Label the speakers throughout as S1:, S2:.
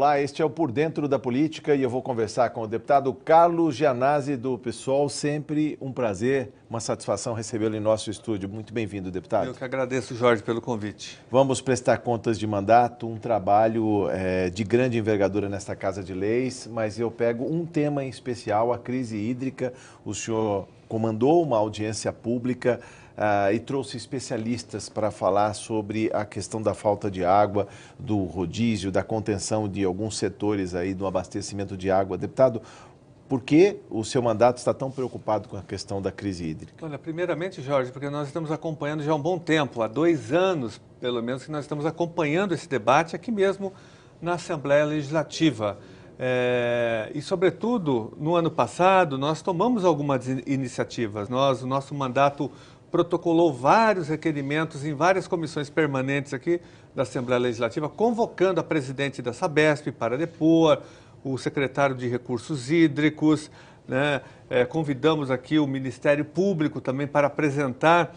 S1: Olá, este é o Por Dentro da Política e eu vou conversar com o deputado Carlos Gianazzi do PSOL. Sempre um prazer, uma satisfação recebê-lo em nosso estúdio. Muito bem-vindo, deputado.
S2: Eu que agradeço, Jorge, pelo convite.
S1: Vamos prestar contas de mandato, um trabalho de grande envergadura nesta Casa de Leis, mas eu pego um tema em especial, a crise hídrica. O senhor comandou uma audiência pública e trouxe especialistas para falar sobre a questão da falta de água, do rodízio, da contenção de alguns setores aí do abastecimento de água. Deputado, por que o seu mandato está tão preocupado com a questão da crise hídrica?
S2: Olha, primeiramente, Jorge, porque nós estamos acompanhando já há um bom tempo, há 2 anos, pelo menos, que nós estamos acompanhando esse debate aqui mesmo na Assembleia Legislativa. E, sobretudo, no ano passado, nós tomamos algumas iniciativas. O nosso mandato protocolou vários requerimentos em várias comissões permanentes aqui da Assembleia Legislativa, convocando a presidente da Sabesp para depor, o secretário de Recursos Hídricos, né? Convidamos aqui o Ministério Público também para apresentar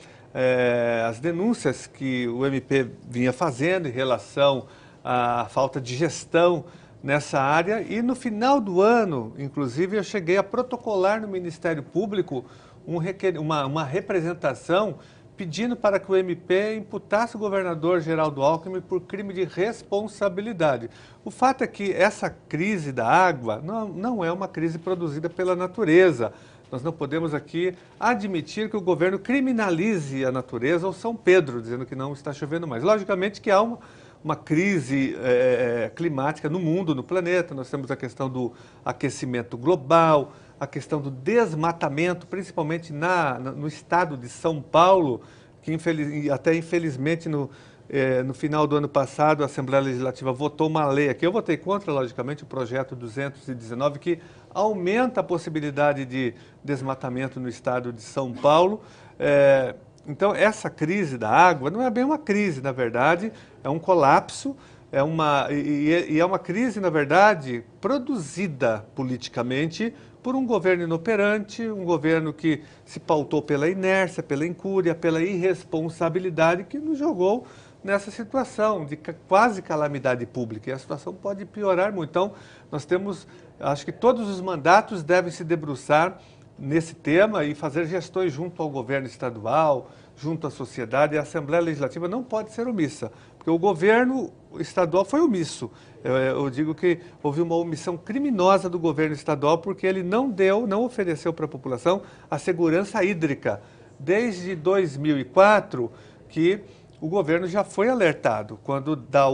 S2: as denúncias que o MP vinha fazendo em relação à falta de gestão nessa área. E no final do ano, inclusive, eu cheguei a protocolar no Ministério Público uma representação pedindo para que o MP imputasse o governador Geraldo Alckmin por crime de responsabilidade. O fato é que essa crise da água não é uma crise produzida pela natureza. Nós não podemos aqui admitir que o governo criminalize a natureza ou São Pedro, dizendo que não está chovendo mais. Logicamente que há uma crise climática no mundo, no planeta. Nós temos a questão do aquecimento global, a questão do desmatamento, principalmente no estado de São Paulo, que infelizmente no final do ano passado a Assembleia Legislativa votou uma lei aqui. Eu votei contra, logicamente, o projeto 219, que aumenta a possibilidade de desmatamento no estado de São Paulo. Então, essa crise da água não é bem uma crise, na verdade, é um colapso. É uma crise, na verdade, produzida politicamente por um governo inoperante, um governo que se pautou pela inércia, pela incúria, pela irresponsabilidade, que nos jogou nessa situação de quase calamidade pública. E a situação pode piorar muito. Então, acho que todos os mandatos devem se debruçar nesse tema e fazer gestões junto ao governo estadual, junto à sociedade. E a Assembleia Legislativa não pode ser omissa, porque o governo estadual foi omisso. Eu digo que houve uma omissão criminosa do governo estadual, porque ele não ofereceu para a população a segurança hídrica. Desde 2004, que o governo já foi alertado, quando dá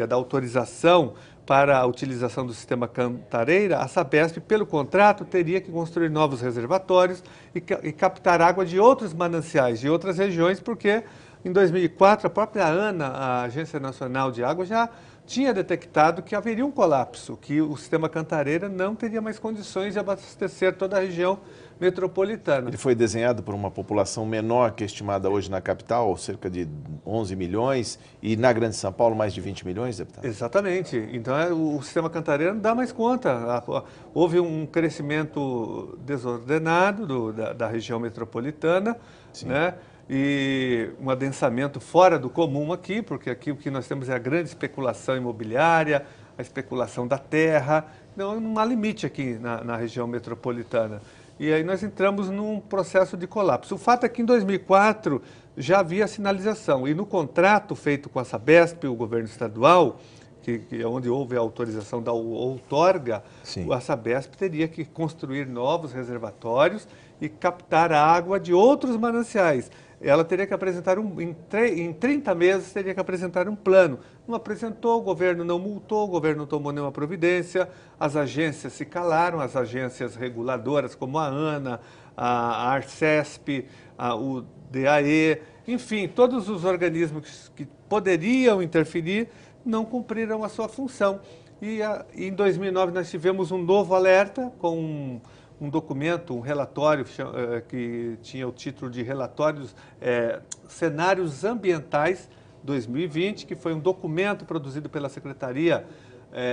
S2: da autorização para a utilização do sistema Cantareira, a Sabesp, pelo contrato, teria que construir novos reservatórios e captar água de outros mananciais, de outras regiões, porque em 2004 a própria ANA, a Agência Nacional de Água, já tinha detectado que haveria um colapso, que o sistema Cantareira não teria mais condições de abastecer toda a região metropolitana.
S1: Ele foi desenhado por uma população menor que é estimada hoje na capital, cerca de 11 milhões, e na Grande São Paulo mais de 20 milhões, deputado?
S2: Exatamente. Então o sistema Cantareira não dá mais conta. Houve um crescimento desordenado da região metropolitana, né? E um adensamento fora do comum aqui, porque aqui o que nós temos é a grande especulação imobiliária, a especulação da terra. Não há limite aqui na região metropolitana. E aí nós entramos num processo de colapso. O fato é que em 2004 já havia sinalização, e no contrato feito com a Sabesp, o governo estadual, que é onde houve a autorização da outorga, a Sabesp teria que construir novos reservatórios e captar a água de outros mananciais. Ela teria que apresentar, em 30 meses, teria que apresentar um plano. Não apresentou, o governo não multou, o governo não tomou nenhuma providência, as agências se calaram, as agências reguladoras como a ANA, a Arcesp, o DAE, enfim, todos os organismos que poderiam interferir não cumpriram a sua função. E em 2009 nós tivemos um novo alerta com um documento, um relatório que tinha o título de Cenários Ambientais 2020, que foi um documento produzido pela Secretaria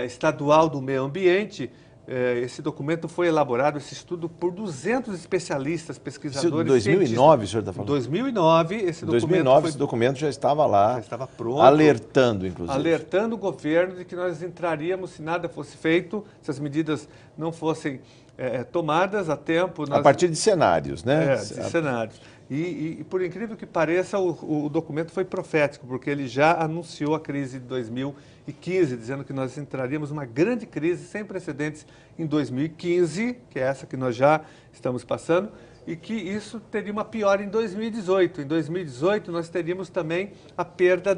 S2: Estadual do Meio Ambiente, esse documento foi elaborado, esse estudo, por 200 especialistas, pesquisadores.
S1: Isso em 2009, o senhor está
S2: Em
S1: falando?
S2: 2009, esse documento
S1: 2009, esse documento já estava lá,
S2: já estava pronto,
S1: alertando, inclusive.
S2: Alertando o governo de que nós entraríamos, se nada fosse feito, se as medidas não fossem tomadas a tempo.
S1: A partir de cenários, né?
S2: De cenários. E por incrível que pareça, o documento foi profético, porque ele já anunciou a crise de 2015, dizendo que nós entraríamos numa grande crise sem precedentes em 2015, que é essa que nós já estamos passando, e que isso teria uma pior em 2018. Em 2018, nós teríamos também a perda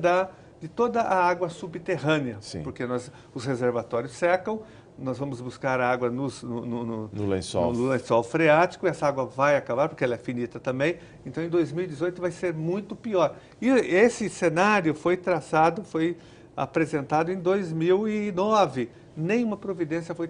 S2: de toda a água subterrânea,
S1: Sim.
S2: porque os reservatórios secam, nós vamos buscar água no lençol freático, essa água vai acabar, porque ela é finita também, então em 2018 vai ser muito pior. E esse cenário foi traçado, foi apresentado em 2009. Nenhuma providência foi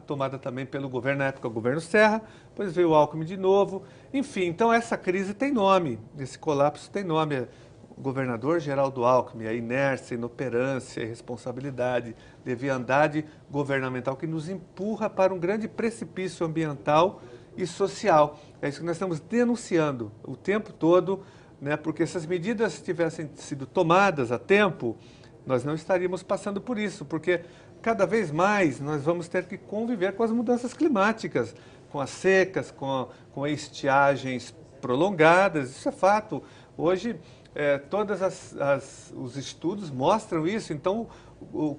S2: tomada também pelo governo, na época o governo Serra, depois veio o Alckmin de novo. Enfim, então essa crise tem nome, esse colapso tem nome. O governador Geraldo Alckmin, a inércia, a inoperância, a irresponsabilidade, leviandade governamental que nos empurra para um grande precipício ambiental e social. É isso que nós estamos denunciando o tempo todo, né? Porque se as medidas tivessem sido tomadas a tempo, nós não estaríamos passando por isso, porque cada vez mais nós vamos ter que conviver com as mudanças climáticas, com as secas, com estiagens prolongadas, isso é fato. Hoje, todos os estudos mostram isso, então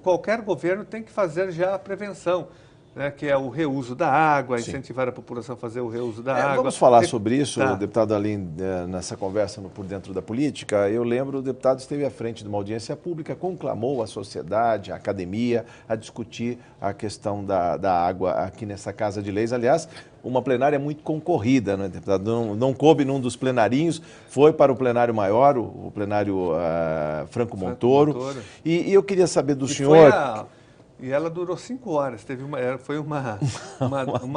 S2: qualquer governo tem que fazer já a prevenção, né, que é o reuso da água,
S1: Sim.
S2: Incentivar a população a fazer o reuso da água.
S1: Vamos falar sobre isso, deputado Alim, nessa conversa no Por Dentro da Política. Eu lembro, o deputado esteve à frente de uma audiência pública, conclamou a sociedade, a academia, a discutir a questão da água aqui nessa Casa de Leis. Aliás, uma plenária muito concorrida, né, deputado? Não coube num dos plenarinhos, foi para o plenário maior, o plenário Franco Montoro. E eu queria saber do senhor...
S2: E ela durou 5 horas, foi uma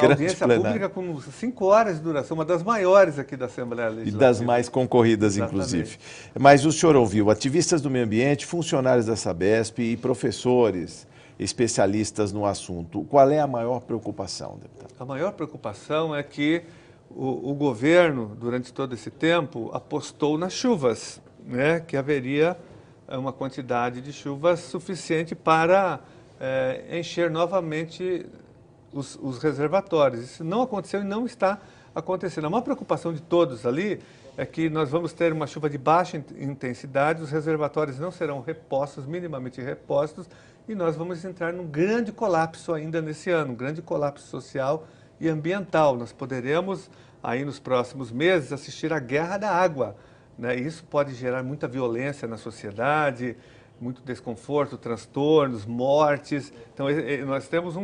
S2: audiência pública com 5 horas de duração, uma das maiores aqui da Assembleia Legislativa.
S1: E das mais concorridas, inclusive. Mas o senhor ouviu ativistas do meio ambiente, funcionários da Sabesp e professores especialistas no assunto. Qual é a maior preocupação, deputado?
S2: A maior preocupação é que o governo, durante todo esse tempo, apostou nas chuvas, né? Que haveria uma quantidade de chuvas suficiente para encher novamente os reservatórios. Isso não aconteceu e não está acontecendo. A maior preocupação de todos ali é que nós vamos ter uma chuva de baixa intensidade, os reservatórios não serão repostos, minimamente repostos, e nós vamos entrar num grande colapso ainda nesse ano, um grande colapso social e ambiental. Nós poderemos, aí nos próximos meses, assistir à guerra da água, né? Isso pode gerar muita violência na sociedade, muito desconforto, transtornos, mortes. Então, nós temos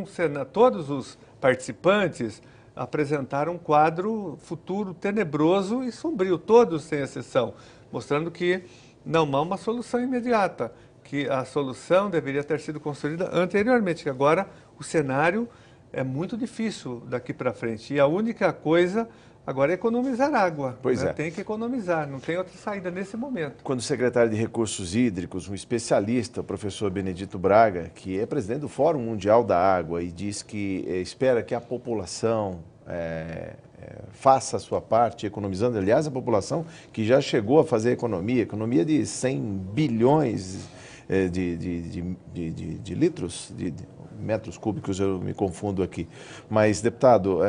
S2: todos os participantes apresentaram um quadro futuro tenebroso e sombrio, todos sem exceção, mostrando que não há uma solução imediata, que a solução deveria ter sido construída anteriormente, que agora o cenário é muito difícil daqui para frente. E a única coisa agora é economizar água.
S1: Pois é.
S2: Tem que economizar, não tem outra saída nesse momento.
S1: Quando o secretário de Recursos Hídricos, um especialista, o professor Benedito Braga, que é presidente do Fórum Mundial da Água, e diz que espera que a população faça a sua parte, economizando, aliás, a população que já chegou a fazer economia de 100 bilhões de litros, de metros cúbicos, eu me confundo aqui. Mas, deputado,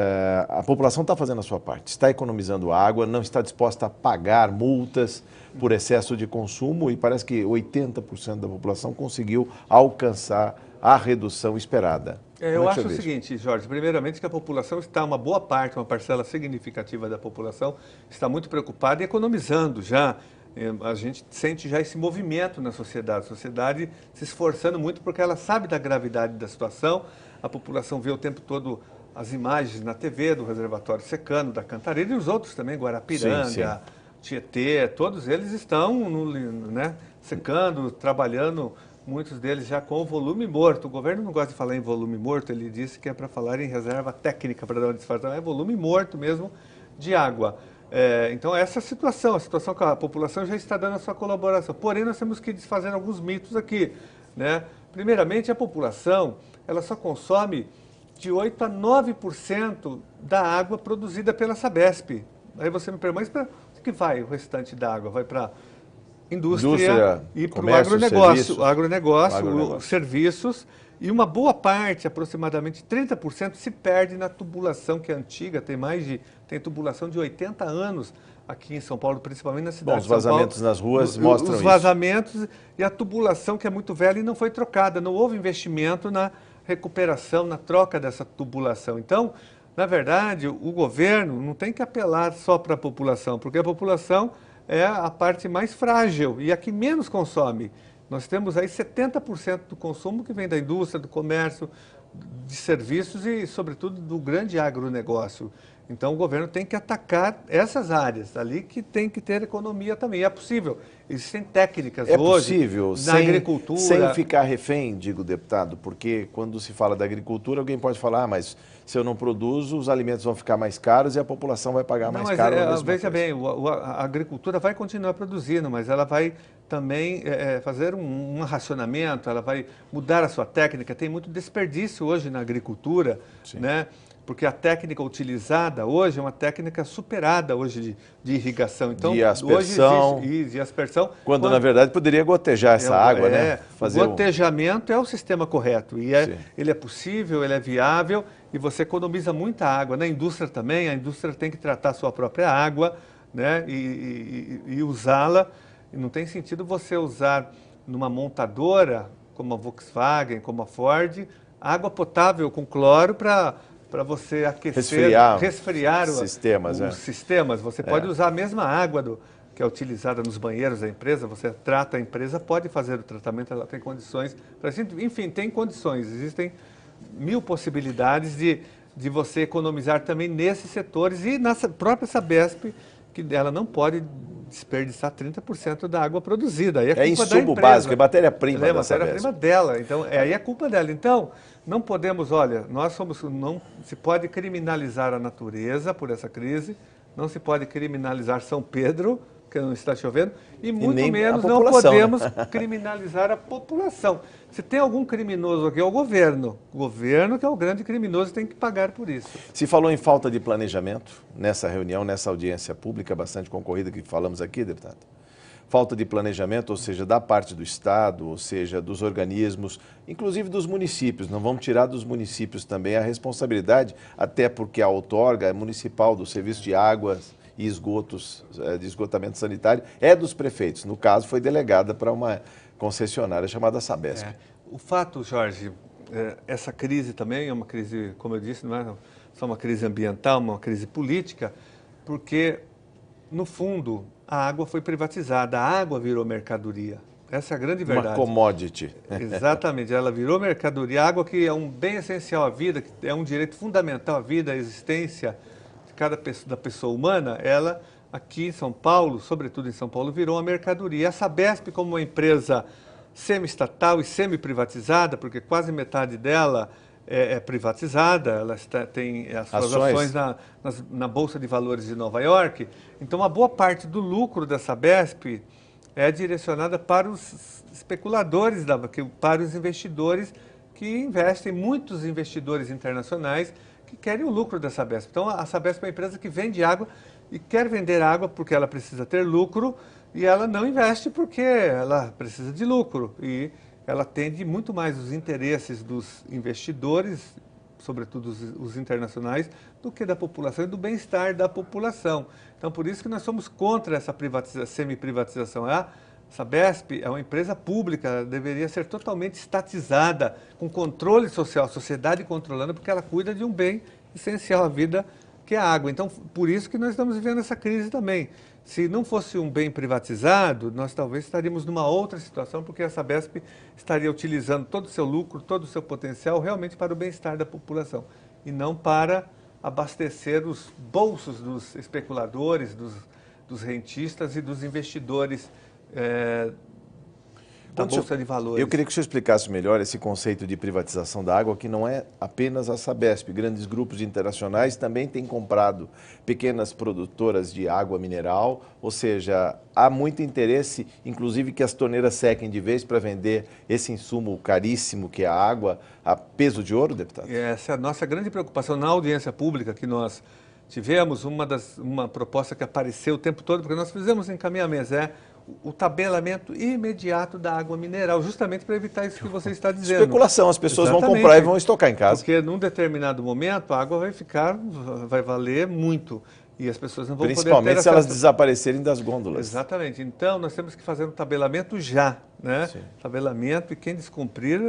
S1: a população está fazendo a sua parte, está economizando água, não está disposta a pagar multas por excesso de consumo e parece que 80% da população conseguiu alcançar a redução esperada.
S2: Eu acho o seguinte, Jorge, primeiramente que a população está, uma boa parte, uma parcela significativa da população está muito preocupada e economizando já. A gente sente já esse movimento na sociedade, a sociedade se esforçando muito porque ela sabe da gravidade da situação, a população vê o tempo todo as imagens na TV do reservatório secando, da Cantareira e os outros também, Guarapiranga, sim. Tietê, todos eles estão secando, trabalhando, muitos deles já com o volume morto. O governo não gosta de falar em volume morto, ele disse que é para falar em reserva técnica, para dar uma disfarçada, é volume morto mesmo de água. Então, essa situação, a situação que a população já está dando a sua colaboração. Porém, nós temos que desfazer alguns mitos aqui, né? Primeiramente, a população, ela só consome de 8% a 9% da água produzida pela Sabesp. Aí você me pergunta, mas para o que vai o restante da água? Vai para indústria e para o agronegócio, os serviços, e uma boa parte, aproximadamente 30%, se perde na tubulação, que é antiga, tem tubulação de 80 anos aqui em São Paulo, principalmente na cidade de São Paulo.
S1: Os vazamentos nas ruas mostram isso.
S2: Os vazamentos e a tubulação, que é muito velha e não foi trocada, não houve investimento na recuperação, na troca dessa tubulação. Então, na verdade, o governo não tem que apelar só para a população, porque a população é a parte mais frágil e a que menos consome. Nós temos aí 70% do consumo que vem da indústria, do comércio, de serviços e, sobretudo, do grande agronegócio. Então, o governo tem que atacar essas áreas, ali que tem que ter economia também. É possível. Existem técnicas hoje
S1: possível,
S2: na agricultura.
S1: Sem ficar refém, digo, deputado, porque quando se fala da agricultura, alguém pode falar, mas se eu não produzo, os alimentos vão ficar mais caros e a população vai pagar mais caro.
S2: Veja bem, a agricultura vai continuar produzindo, mas ela vai também fazer um racionamento, ela vai mudar a sua técnica. Tem muito desperdício hoje na agricultura, né? Porque a técnica utilizada hoje é uma técnica superada hoje de irrigação. Então,
S1: de aspersão.
S2: Hoje existe aspersão.
S1: Quando, na verdade, poderia gotejar essa água, né?
S2: O gotejamento é o sistema correto. E ele é possível, ele é viável e você economiza muita água. Na indústria também, a indústria tem que tratar a sua própria água, né? E usá-la. E não tem sentido você usar numa montadora, como a Volkswagen, como a Ford, água potável com cloro para você aquecer, resfriar os sistemas. Você pode usar a mesma água que é utilizada nos banheiros da empresa, você trata a empresa, pode fazer o tratamento, ela tem condições. Enfim, tem condições, existem 1000 possibilidades de você economizar também nesses setores e na própria Sabesp, que ela não pode desperdiçar 30% da água produzida. Aí é
S1: insumo básico, é matéria-prima da Sabesp.
S2: É matéria-prima dela, então aí é culpa dela. Então, não podemos, olha, não se pode criminalizar a natureza por essa crise, não se pode criminalizar São Pedro, que não está chovendo, e muito menos não podemos criminalizar a população. Se tem algum criminoso aqui, é o governo. O governo que é o grande criminoso tem que pagar por isso.
S1: Se falou em falta de planejamento nessa reunião, nessa audiência pública bastante concorrida que falamos aqui, deputado. Falta de planejamento, ou seja, da parte do Estado, ou seja, dos organismos, inclusive dos municípios. Não vamos tirar dos municípios também a responsabilidade, até porque a outorga municipal do Serviço de Águas e Esgotos, de esgotamento sanitário, é dos prefeitos. No caso, foi delegada para uma concessionária chamada Sabesp.
S2: O fato, Jorge, essa crise também é uma crise, como eu disse, não é só uma crise ambiental, uma crise política, porque, no fundo, a água foi privatizada, a água virou mercadoria. Essa é a grande verdade.
S1: Uma commodity.
S2: Exatamente, ela virou mercadoria. A água, que é um bem essencial à vida, que é um direito fundamental à vida, à existência da pessoa humana, ela, aqui em São Paulo, sobretudo em São Paulo, virou uma mercadoria. A Sabesp, como uma empresa semi-estatal e semi-privatizada, porque quase metade dela é privatizada, ela tem as suas ações na Bolsa de Valores de Nova York. Então, uma boa parte do lucro da Sabesp é direcionada para os especuladores, para os investidores que investem, muitos investidores internacionais que querem o lucro da Sabesp. Então, a Sabesp é uma empresa que vende água e quer vender água porque ela precisa ter lucro e ela não investe porque ela precisa de lucro. E ela atende muito mais os interesses dos investidores, sobretudo os internacionais, do que da população e do bem-estar da população. Então, por isso que nós somos contra essa semi-privatização. A Sabesp é uma empresa pública, ela deveria ser totalmente estatizada, com controle social, a sociedade controlando, porque ela cuida de um bem essencial à vida, que é a água. Então, por isso que nós estamos vivendo essa crise também. Se não fosse um bem privatizado, nós talvez estaríamos numa outra situação, porque a Sabesp estaria utilizando todo o seu lucro, todo o seu potencial realmente para o bem-estar da população, e não para abastecer os bolsos dos especuladores, dos rentistas e dos investidores da Bolsa de Valores.
S1: Eu queria que o senhor explicasse melhor esse conceito de privatização da água, que não é apenas a Sabesp. Grandes grupos internacionais também têm comprado pequenas produtoras de água mineral, ou seja, há muito interesse, inclusive, que as torneiras sequem de vez para vender esse insumo caríssimo que é a água a peso de ouro, deputado?
S2: Essa é a nossa grande preocupação na audiência pública que nós tivemos, uma proposta que apareceu o tempo todo, porque nós fizemos encaminhamentos, o tabelamento imediato da água mineral, justamente para evitar isso que você está dizendo.
S1: Especulação, as pessoas
S2: Exatamente.
S1: vão comprar e vão estocar em casa.
S2: Porque num determinado momento a água vai valer muito e as pessoas não vão poder ter
S1: Principalmente se
S2: acesso.
S1: elas desaparecerem das gôndolas.
S2: Exatamente. Então nós temos que fazer um tabelamento já, né? Sim. Tabelamento, e quem descumprir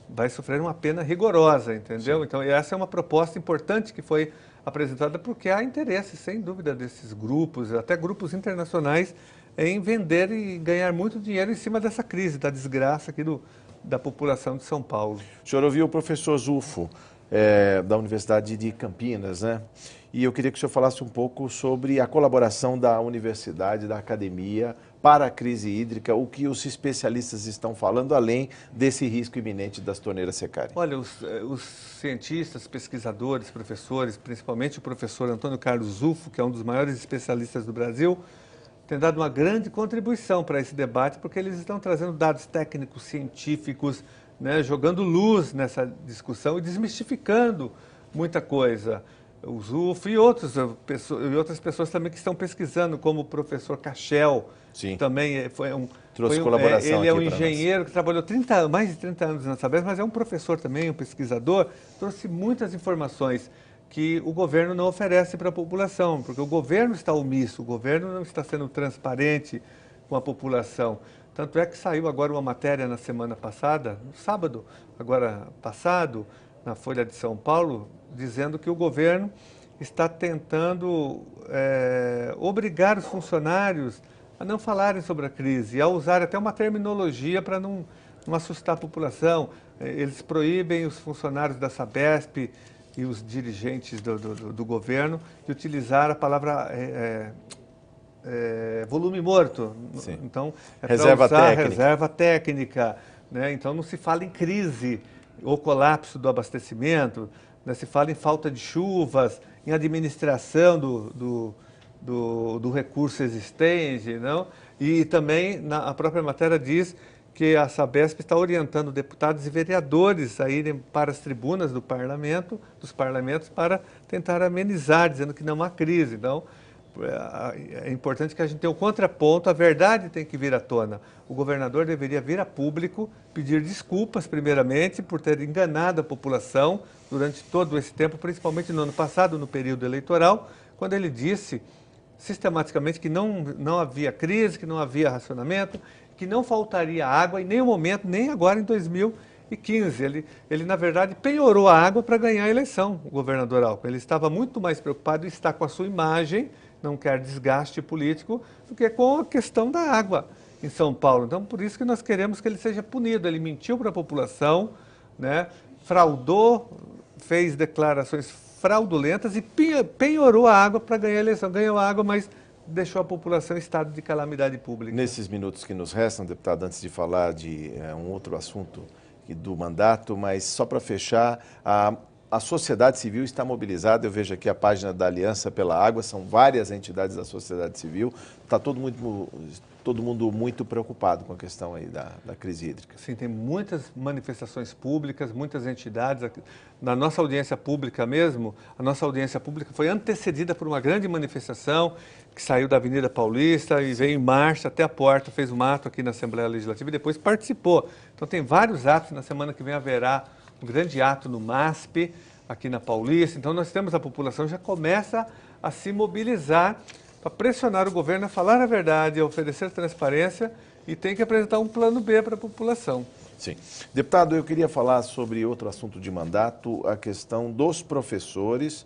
S2: vai sofrer uma pena rigorosa, entendeu? Sim. Então essa é uma proposta importante que foi apresentada, porque há interesse, sem dúvida, desses grupos, até grupos internacionais, em vender e ganhar muito dinheiro em cima dessa crise, da desgraça aqui da população de São Paulo.
S1: O senhor ouviu o professor Zufo, da Universidade de Campinas, né? E eu queria que o senhor falasse um pouco sobre a colaboração da universidade, da academia, para a crise hídrica, o que os especialistas estão falando, além desse risco iminente das torneiras secarem.
S2: Olha, os cientistas, pesquisadores, professores, principalmente o professor Antônio Carlos Zufo, que é um dos maiores especialistas do Brasil, tem dado uma grande contribuição para esse debate, porque eles estão trazendo dados técnicos, científicos, né, jogando luz nessa discussão e desmistificando muita coisa. O Zufo e outras pessoas também que estão pesquisando, como o professor Cachel,
S1: Sim.
S2: Também
S1: trouxe colaboração.
S2: Ele é um engenheiro que trabalhou mais de 30 anos na Sabesp, mas é um professor também, um pesquisador, trouxe muitas informações que o governo não oferece para a população, porque o governo está omisso, o governo não está sendo transparente com a população. Tanto é que saiu agora uma matéria na semana passada, no sábado, agora passado, na Folha de São Paulo, dizendo que o governo está tentando obrigar os funcionários a não falarem sobre a crise, a usar até uma terminologia para não assustar a população. Eles proíbem os funcionários da Sabesp e os dirigentes do governo de utilizar a palavra volume morto.
S1: Sim.
S2: Então,
S1: reserva
S2: técnica. Né? Então, não se fala em crise ou colapso do abastecimento, né? Se fala em falta de chuvas, em administração do recurso existente. Não? E também, a própria matéria diz que a Sabesp está orientando deputados e vereadores a irem para as tribunas dos parlamentos, para tentar amenizar, dizendo que não há crise. Então, é importante que a gente tenha o contraponto, a verdade tem que vir à tona. O governador deveria vir a público, pedir desculpas, primeiramente, por ter enganado a população durante todo esse tempo, principalmente no ano passado, no período eleitoral, quando ele disse sistematicamente que não havia crise, que não havia racionamento, que não faltaria água em nenhum momento, nem agora em 2015. Ele na verdade, penhorou a água para ganhar a eleição, o governador Alckmin. Ele estava muito mais preocupado em estar com a sua imagem, não quer desgaste político, do que com a questão da água em São Paulo. Então, por isso que nós queremos que ele seja punido. Ele mentiu para a população, né? Fraudou, fez declarações fraudulentas e penhorou a água para ganhar a eleição. Ganhou a água, mas deixou a população em estado de calamidade pública.
S1: Nesses minutos que nos restam, deputado, antes de falar de um outro assunto do mandato, mas só para fechar, a sociedade civil está mobilizada. Eu vejo aqui a página da Aliança pela Água, são várias entidades da sociedade civil. Está todo mundo muito preocupado com a questão aí da crise hídrica.
S2: Sim, tem muitas manifestações públicas, muitas entidades. Na nossa audiência pública mesmo, a nossa audiência pública foi antecedida por uma grande manifestação que saiu da Avenida Paulista e veio em marcha até a porta, fez um ato aqui na Assembleia Legislativa e depois participou. Então tem vários atos, na semana que vem haverá um grande ato no MASP, aqui na Paulista. Então nós temos, a população já começa a se mobilizar para pressionar o governo a falar a verdade, a oferecer transparência, e tem que apresentar um plano B para a população.
S1: Sim. Deputado, eu queria falar sobre outro assunto de mandato, a questão dos professores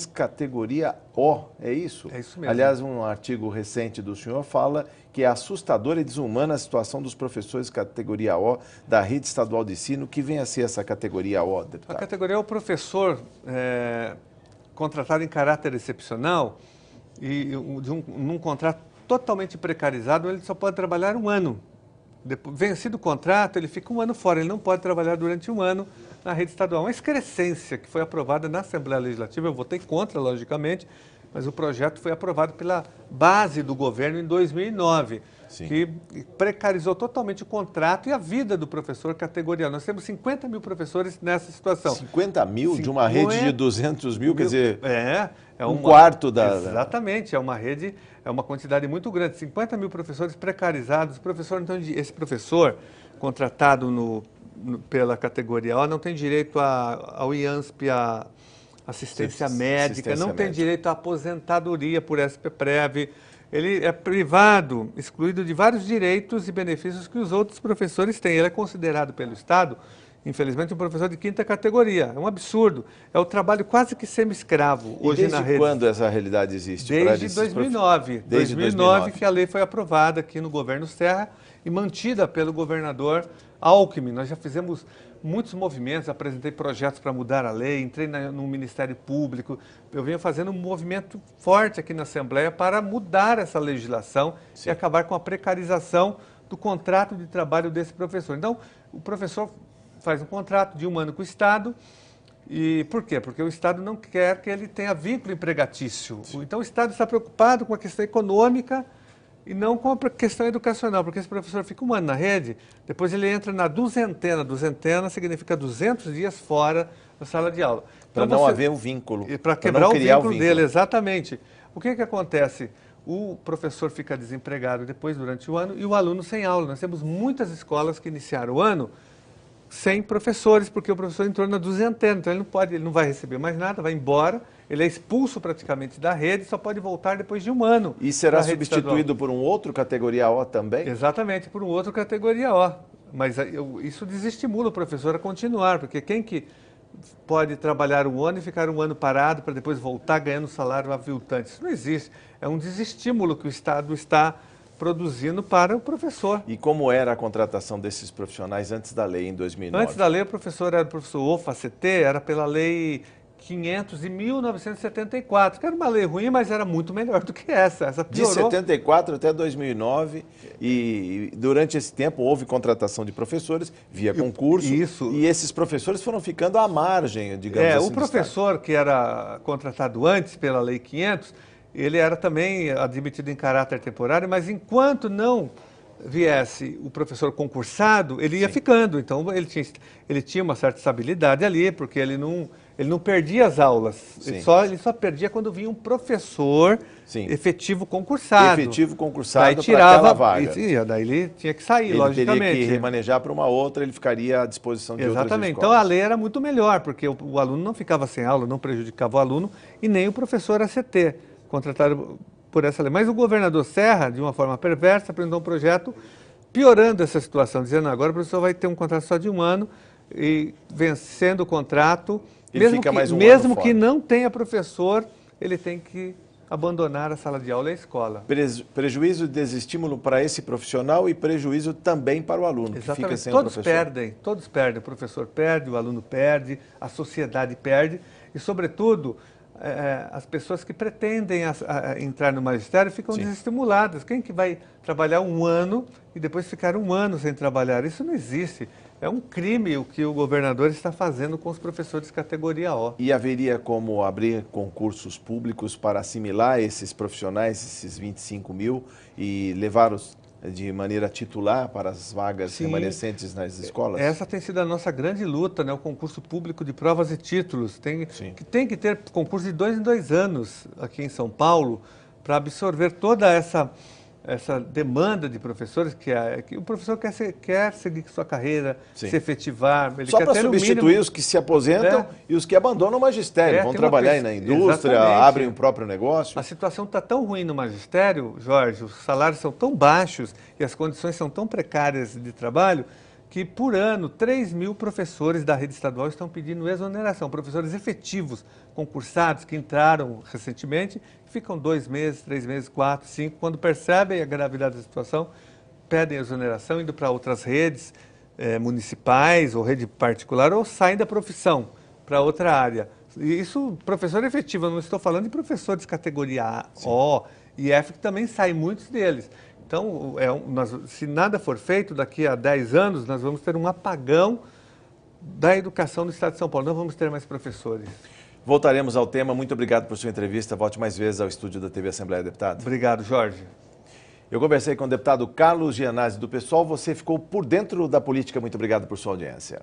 S1: categoria O, é isso?
S2: É isso mesmo.
S1: Aliás, um artigo recente do senhor fala que é assustadora e desumana a situação dos professores categoria O da rede estadual de ensino. Que vem a ser essa categoria O, deputado?
S2: A categoria é o professor contratado em caráter excepcional e num contrato totalmente precarizado, ele só pode trabalhar um ano vencido o contrato, ele fica um ano fora, ele não pode trabalhar durante um ano na rede estadual. Uma excrescência que foi aprovada na Assembleia Legislativa, eu votei contra, logicamente, mas o projeto foi aprovado pela base do governo em 2009,
S1: Sim.
S2: que precarizou totalmente o contrato e a vida do professor categoria A. Nós temos 50 mil professores nessa situação.
S1: 50 mil de uma rede de 200 mil, quer dizer, um
S2: uma,
S1: quarto da...
S2: Exatamente, é uma rede, é uma quantidade muito grande, 50 mil professores precarizados. Então, esse professor contratado pela categoria A não tem direito ao IANSP, a assistência médica, não tem direito à aposentadoria por SPPREV. Ele é privado, excluído de vários direitos e benefícios que os outros professores têm. Ele é considerado pelo Estado, infelizmente, um professor de quinta categoria. É um absurdo. É o trabalho quase que semi-escravo hoje na rede.
S1: Desde quando essa realidade existe?
S2: Desde 2009. Desde 2009 que a lei foi aprovada aqui no governo Serra e mantida pelo governador Alckmin. Nós já fizemos muitos movimentos, apresentei projetos para mudar a lei, entrei no Ministério Público. Eu venho fazendo um movimento forte aqui na Assembleia para mudar essa legislação e acabar com a precarização do contrato de trabalho desse professor. Então, o professor faz um contrato de um ano com o Estado. E por quê? Porque o Estado não quer que ele tenha vínculo empregatício. Então, o Estado está preocupado com a questão econômica e não com a questão educacional, porque esse professor fica um ano na rede, depois ele entra na duzentena. Duzentena significa 200 dias fora da sala de aula.
S1: Para não haver um vínculo.
S2: Para quebrar o vínculo dele, exatamente. O que acontece? O professor fica desempregado depois, durante o ano, e o aluno sem aula. Nós temos muitas escolas que iniciaram o ano sem professores, porque o professor entrou na duzentena, então ele não vai receber mais nada, vai embora, ele é expulso praticamente da rede, só pode voltar depois de um ano.
S1: E será substituído por um outro categoria O também?
S2: Exatamente, por um outro categoria O. Mas isso desestimula o professor a continuar, porque quem que pode trabalhar um ano e ficar um ano parado para depois voltar ganhando salário aviltante? Isso não existe. É um desestímulo que o Estado está produzindo para o professor.
S1: E como era a contratação desses profissionais antes da lei, em 2009?
S2: Antes da lei, o professor era o professor OFA-CT, era pela lei 500 de 1974, que era uma lei ruim, mas era muito melhor do que essa. Essa piorou.
S1: De 74 até 2009, e durante esse tempo houve contratação de professores via concurso.
S2: Isso.
S1: E esses professores foram ficando à margem, digamos assim.
S2: O professor que era contratado antes pela lei 500, ele era também admitido em caráter temporário, mas enquanto não viesse o professor concursado, ele ia ficando. Então, ele tinha uma certa estabilidade ali, porque ele não perdia as aulas. Ele só perdia quando vinha um professor efetivo concursado.
S1: Efetivo concursado para aquela vaga.
S2: Daí ele tinha que sair, logicamente.
S1: Ele teria que remanejar para uma outra, ele ficaria à disposição de outras escolas.
S2: Então, a lei era muito melhor, porque o aluno não ficava sem aula, não prejudicava o aluno, e nem o professor ACT, contratado por essa lei. Mas o governador Serra, de uma forma perversa, apresentou um projeto piorando essa situação, dizendo agora o professor vai ter um contrato só de um ano e vencendo o contrato, mesmo que não tenha professor, ele tem que abandonar a sala de aula e a escola.
S1: Prejuízo e desestímulo para esse profissional e prejuízo também para o aluno, que fica sem o professor.
S2: Todos perdem. O professor perde, o aluno perde, a sociedade perde e, sobretudo, as pessoas que pretendem entrar no magistério ficam desestimuladas. Quem que vai trabalhar um ano e depois ficar um ano sem trabalhar? Isso não existe. É um crime o que o governador está fazendo com os professores categoria O.
S1: E haveria como abrir concursos públicos para assimilar esses profissionais, esses 25 mil, e levá-los de maneira titular para as vagas remanescentes nas escolas?
S2: Essa tem sido a nossa grande luta, né? O concurso público de provas e títulos. Tem que ter concurso de 2 em 2 anos aqui em São Paulo para absorver toda essa demanda de professores, que o professor quer seguir sua carreira, se efetivar. Ele
S1: só para substituir os que se aposentam e os que abandonam o magistério, vão trabalhar na indústria, abrem o próprio negócio.
S2: A situação está tão ruim no magistério, Jorge, os salários são tão baixos e as condições são tão precárias de trabalho, que por ano 3 mil professores da rede estadual estão pedindo exoneração. Professores efetivos, concursados, que entraram recentemente, ficam 2 meses, 3 meses, 4, 5, quando percebem a gravidade da situação, pedem exoneração, indo para outras redes municipais ou rede particular, ou saem da profissão para outra área. Isso, professor efetivo, eu não estou falando de professores categoria A, O e F, que também saem muitos deles. Então, se nada for feito, daqui a 10 anos, nós vamos ter um apagão da educação do Estado de São Paulo. Não vamos ter mais professores.
S1: Voltaremos ao tema. Muito obrigado por sua entrevista. Volte mais vezes ao estúdio da TV Assembleia, deputado.
S2: Obrigado, Jorge.
S1: Eu conversei com o deputado Carlos Gianazzi do PSOL. Você ficou por dentro da política. Muito obrigado por sua audiência.